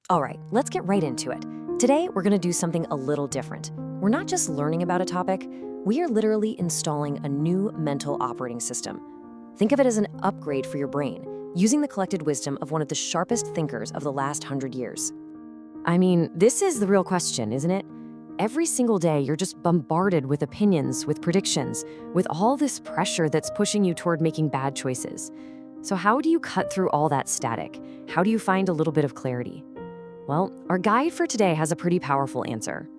All right, let's get right into it. Today, we're going to do something a little different. We're not just learning about a topic, we are literally installing a new mental operating system. Think of it as an upgrade for your brain, using the collected wisdom of one of the sharpest thinkers of the last 100 years. I mean, this is the real question, isn't it? Every single day, you're just bombarded with opinions, with predictions, with all this pressure that's pushing you toward making bad choices. So how do you cut through all that static? How do you find a little bit of clarity? Well, our guide for today has a pretty powerful answer.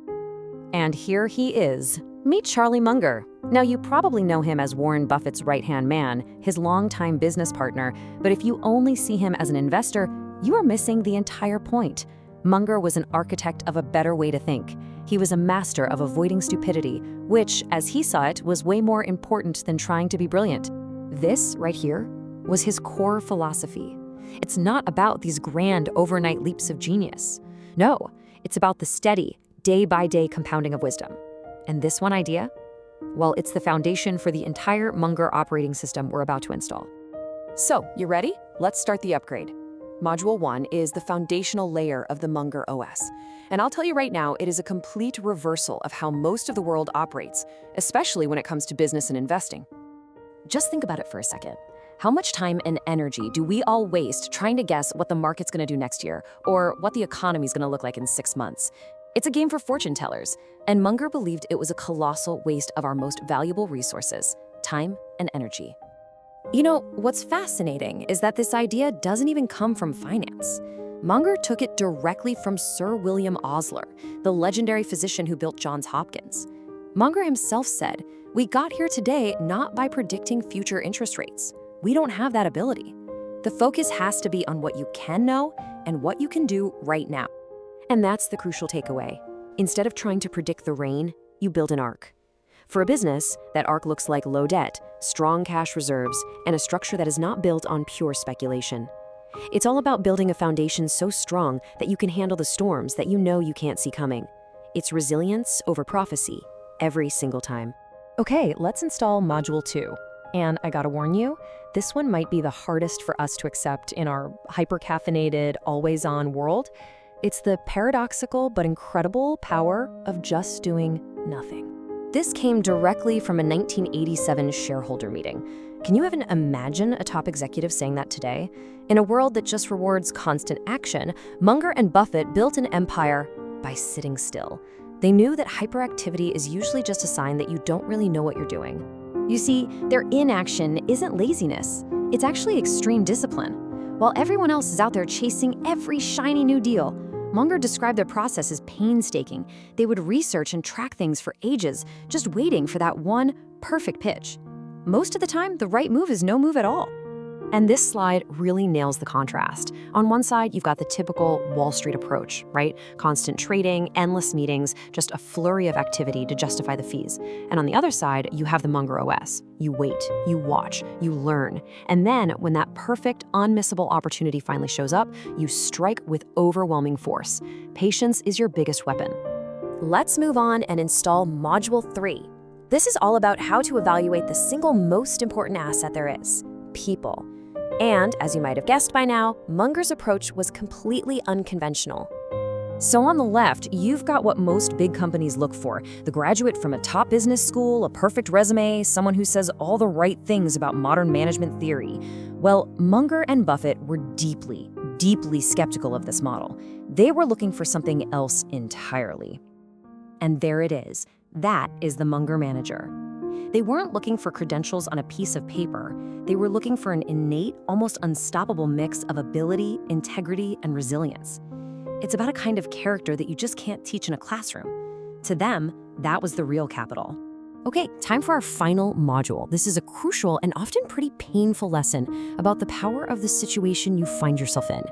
And here he is. Meet Charlie Munger. Now, you probably know him as Warren Buffett's right-hand man, his longtime business partner, but if you only see him as an investor, you are missing the entire point. Munger was an architect of a better way to think. He was a master of avoiding stupidity, which, as he saw it, was way more important than trying to be brilliant. This, right here, was his core philosophy. It's not about these grand overnight leaps of genius. No, it's about the steady, day-by-day compounding of wisdom. And this one idea? Well, it's the foundation for the entire Munger operating system we're about to install. So, you ready? Let's start the upgrade. Module 1 is the foundational layer of the Munger OS. And I'll tell you right now, it is a complete reversal of how most of the world operates, especially when it comes to business and investing. Just think about it for a second. How much time and energy do we all waste trying to guess what the market's going to do next year or what the economy's going to look like in 6 months? It's a game for fortune tellers, and Munger believed it was a colossal waste of our most valuable resources, time and energy. You know, what's fascinating is that this idea doesn't even come from finance. Munger took it directly from Sir William Osler, the legendary physician who built Johns Hopkins. Munger himself said, "We got here today not by predicting future interest rates. We don't have that ability. The focus has to be on what you can know and what you can do right now." And that's the crucial takeaway. Instead of trying to predict the rain, you build an arc. For a business, that arc looks like low debt, strong cash reserves, and a structure that is not built on pure speculation. It's all about building a foundation so strong that you can handle the storms that you know you can't see coming. It's resilience over prophecy, every single time. Okay, let's install Module 2. And I gotta warn you, this one might be the hardest for us to accept in our hyper-caffeinated, always-on world. It's the paradoxical but incredible power of just doing nothing. This came directly from a 1987 shareholder meeting. Can you even imagine a top executive saying that today? In a world that just rewards constant action, Munger and Buffett built an empire by sitting still. They knew that hyperactivity is usually just a sign that you don't really know what you're doing. You see, their inaction isn't laziness. It's actually extreme discipline. While everyone else is out there chasing every shiny new deal, Munger described their process as painstaking. They would research and track things for ages, just waiting for that one perfect pitch. Most of the time, the right move is no move at all. And this slide really nails the contrast. On one side, you've got the typical Wall Street approach, right? Constant trading, endless meetings, just a flurry of activity to justify the fees. And on the other side, you have the Munger OS. You wait, you watch, you learn. And then when that perfect, unmissable opportunity finally shows up, you strike with overwhelming force. Patience is your biggest weapon. Let's move on and install Module 3. This is all about how to evaluate the single most important asset there is, people. And, as you might have guessed by now, Munger's approach was completely unconventional. So on the left, you've got what most big companies look for: the graduate from a top business school, a perfect resume, someone who says all the right things about modern management theory. Well, Munger and Buffett were deeply, deeply skeptical of this model. They were looking for something else entirely. And there it is. That is the Munger Manager. They weren't looking for credentials on a piece of paper. They were looking for an innate, almost unstoppable mix of ability, integrity, and resilience. It's about a kind of character that you just can't teach in a classroom. To them, that was the real capital. Okay, time for our final module. This is a crucial and often pretty painful lesson about the power of the situation you find yourself in.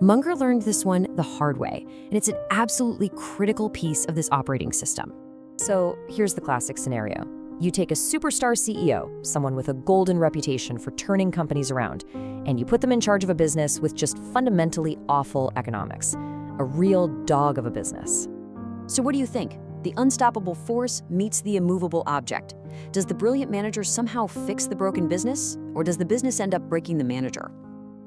Munger learned this one the hard way, and it's an absolutely critical piece of this operating system. So here's the classic scenario. You take a superstar CEO, someone with a golden reputation for turning companies around, and you put them in charge of a business with just fundamentally awful economics. A real dog of a business. So what do you think? The unstoppable force meets the immovable object. Does the brilliant manager somehow fix the broken business, or does the business end up breaking the manager?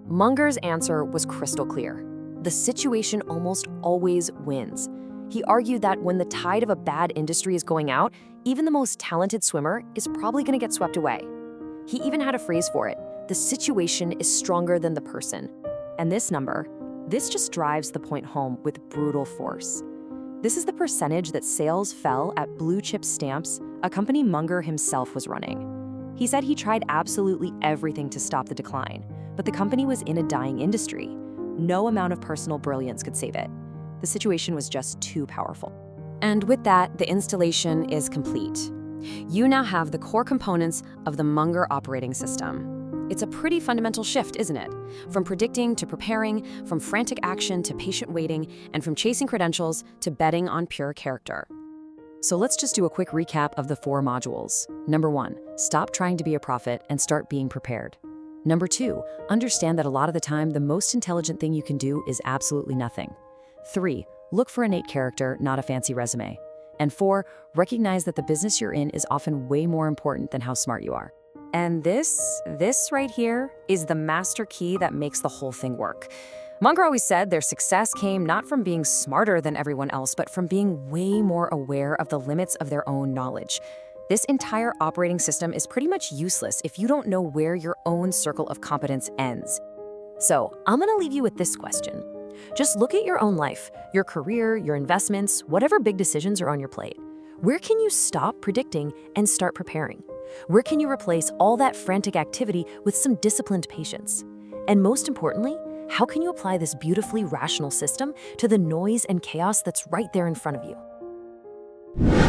Munger's answer was crystal clear. the situation almost always wins. He argued that when the tide of a bad industry is going out, even the most talented swimmer is probably going to get swept away. He even had a phrase for it: the situation is stronger than the person. And this just drives the point home with brutal force. This is the percentage that sales fell at blue chip stamps, a company Munger himself was running. He said he tried absolutely everything to stop the decline, but the company was in a dying industry. No amount of personal brilliance could save it. The situation was just too powerful. And with that, the installation is complete. You now have the core components of the Munger operating system. It's a pretty fundamental shift, isn't it? From predicting to preparing, from frantic action to patient waiting, and from chasing credentials to betting on pure character. So let's just do a quick recap of the 4 modules. Number 1, stop trying to be a prophet and start being prepared. Number 2, understand that a lot of the time, the most intelligent thing you can do is absolutely nothing. 3, look for innate character, not a fancy resume. And 4, recognize that the business you're in is often way more important than how smart you are. And this right here is the master key that makes the whole thing work. Munger always said their success came not from being smarter than everyone else, but from being way more aware of the limits of their own knowledge. This entire operating system is pretty much useless if you don't know where your own circle of competence ends. So I'm gonna leave you with this question. Just look at your own life, your career, your investments, whatever big decisions are on your plate. Where can you stop predicting and start preparing? Where can you replace all that frantic activity with some disciplined patience? And most importantly, how can you apply this beautifully rational system to the noise and chaos that's right there in front of you?